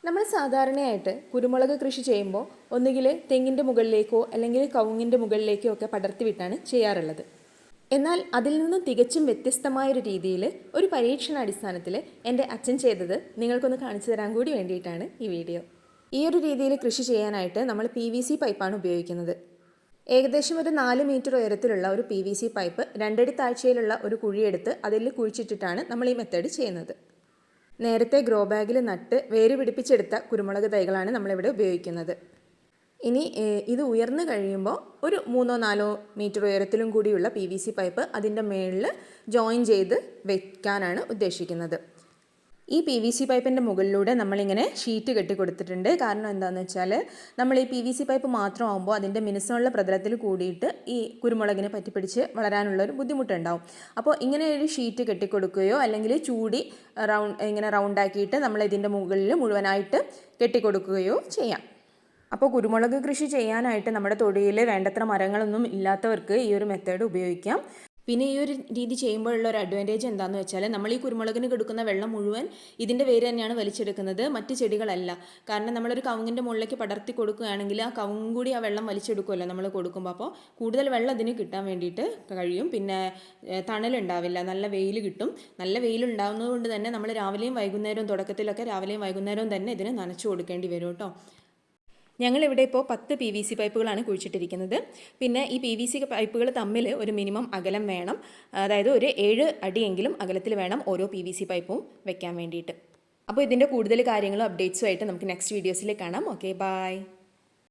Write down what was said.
നമ്മൾ സാധാരണയായിട്ട് കുരുമുളക് കൃഷി ചെയ്യുമ്പോൾ ഒന്നുകിൽ തെങ്ങിൻ്റെ മുകളിലേക്കോ അല്ലെങ്കിൽ കവുങ്ങിൻ്റെ മുകളിലേക്കോ ഒക്കെ പടർത്തി വിട്ടാണ് ചെയ്യാറുള്ളത്. എന്നാൽ അതിൽ നിന്നും തികച്ചും വ്യത്യസ്തമായൊരു രീതിയിൽ ഒരു പരീക്ഷണാടിസ്ഥാനത്തിൽ എൻ്റെ അച്ഛൻ ചെയ്തത് നിങ്ങൾക്കൊന്ന് കാണിച്ചു തരാൻ കൂടി വേണ്ടിയിട്ടാണ് ഈ വീഡിയോ. ഈ ഒരു രീതിയിൽ കൃഷി ചെയ്യാനായിട്ട് നമ്മൾ PVC പൈപ്പാണ് ഉപയോഗിക്കുന്നത്. ഏകദേശം ഒരു 4 മീറ്റർ ഉയരത്തിലുള്ള ഒരു PVC പൈപ്പ് 2 അടി താഴ്ചയിലുള്ള ഒരു കുഴിയെടുത്ത് അതിൽ കുഴിച്ചിട്ടിട്ടാണ് നമ്മൾ ഈ മെത്തേഡ് ചെയ്യുന്നത്. നേരത്തെ ഗ്രോ ബാഗിൽ നട്ട് വേര് പിടിപ്പിച്ചെടുത്ത കുരുമുളക് തൈകളാണ് നമ്മളിവിടെ ഉപയോഗിക്കുന്നത്. ഇനി ഇത് ഉയർന്നു കഴിയുമ്പോൾ ഒരു 3-4 മീറ്റർ ഉയരത്തിലും കൂടിയുള്ള PVC പൈപ്പ് അതിൻ്റെ മുകളിൽ ജോയിൻ ചെയ്ത് വെക്കാനാണ് ഉദ്ദേശിക്കുന്നത്. ഈ PVC പൈപ്പിൻ്റെ മുകളിലൂടെ നമ്മളിങ്ങനെ ഷീറ്റ് കെട്ടി കൊടുത്തിട്ടുണ്ട്. കാരണം എന്താണെന്ന് വെച്ചാൽ നമ്മൾ ഈ PVC പൈപ്പ് മാത്രമാകുമ്പോൾ അതിൻ്റെ മിനുസമുള്ള പ്രതലത്തിൽ കൂടിയിട്ട് ഈ കുരുമുളകിനെ പറ്റിപ്പിടിച്ച് വളരാനുള്ളൊരു ബുദ്ധിമുട്ടുണ്ടാവും. അപ്പോൾ ഇങ്ങനെ ഒരു ഷീറ്റ് കെട്ടിക്കൊടുക്കുകയോ അല്ലെങ്കിൽ ചൂടി ഇങ്ങനെ റൗണ്ടാക്കിയിട്ട് നമ്മൾ ഇതിൻ്റെ മുകളിൽ മുഴുവനായിട്ട് കെട്ടിക്കൊടുക്കുകയോ ചെയ്യാം. അപ്പോൾ കുരുമുളക് കൃഷി ചെയ്യാനായിട്ട് നമ്മുടെ തൊടിയിൽ വേണ്ടത്ര മരങ്ങളൊന്നും ഇല്ലാത്തവർക്ക് ഈ ഒരു മെത്തേഡ് ഉപയോഗിക്കാം. പിന്നെ ഈ ഒരു രീതി ചെയ്യുമ്പോഴുള്ള ഒരു അഡ്വാൻറ്റേജ് എന്താണെന്ന് വെച്ചാൽ നമ്മൾ ഈ കുരുമുളകിന് കൊടുക്കുന്ന വെള്ളം മുഴുവൻ ഇതിൻ്റെ വേര് തന്നെയാണ് വലിച്ചെടുക്കുന്നത്, മറ്റ് ചെടികളല്ല. കാരണം നമ്മളൊരു കവുങ്ങിൻ്റെ മുകളിലേക്ക് പടർത്തി കൊടുക്കുകയാണെങ്കിൽ ആ കവുങ്ങും കൂടി ആ വെള്ളം വലിച്ചെടുക്കുമല്ലോ നമ്മൾ കൊടുക്കുമ്പോൾ. അപ്പോൾ കൂടുതൽ വെള്ളം ഇതിന് കിട്ടാൻ വേണ്ടിയിട്ട് കഴിയും. പിന്നെ തണലുണ്ടാവില്ല, നല്ല വെയിൽ കിട്ടും. നല്ല വെയിലുണ്ടാകുന്നത് കൊണ്ട് തന്നെ നമ്മൾ രാവിലെയും വൈകുന്നേരവും, തുടക്കത്തിലൊക്കെ രാവിലെയും വൈകുന്നേരവും തന്നെ ഇതിന് നനച്ചു കൊടുക്കേണ്ടി വരും കേട്ടോ. ഞങ്ങളിവിടെ ഇപ്പോൾ 10 PVC പൈപ്പുകളാണ് കുഴിച്ചിട്ടിരിക്കുന്നത്. പിന്നെ ഈ PVC പൈപ്പുകൾ തമ്മിൽ ഒരു മിനിമം അകലം വേണം. അതായത് ഒരു 7 അടിയെങ്കിലും അകലത്തിൽ വേണം ഓരോ PVC പൈപ്പും വെക്കാൻ വേണ്ടിയിട്ട്. അപ്പോൾ ഇതിൻ്റെ കൂടുതൽ കാര്യങ്ങളും അപ്ഡേറ്റ്സും ആയിട്ട് നമുക്ക് നെക്സ്റ്റ് വീഡിയോസിൽ കാണാം. Okay, by.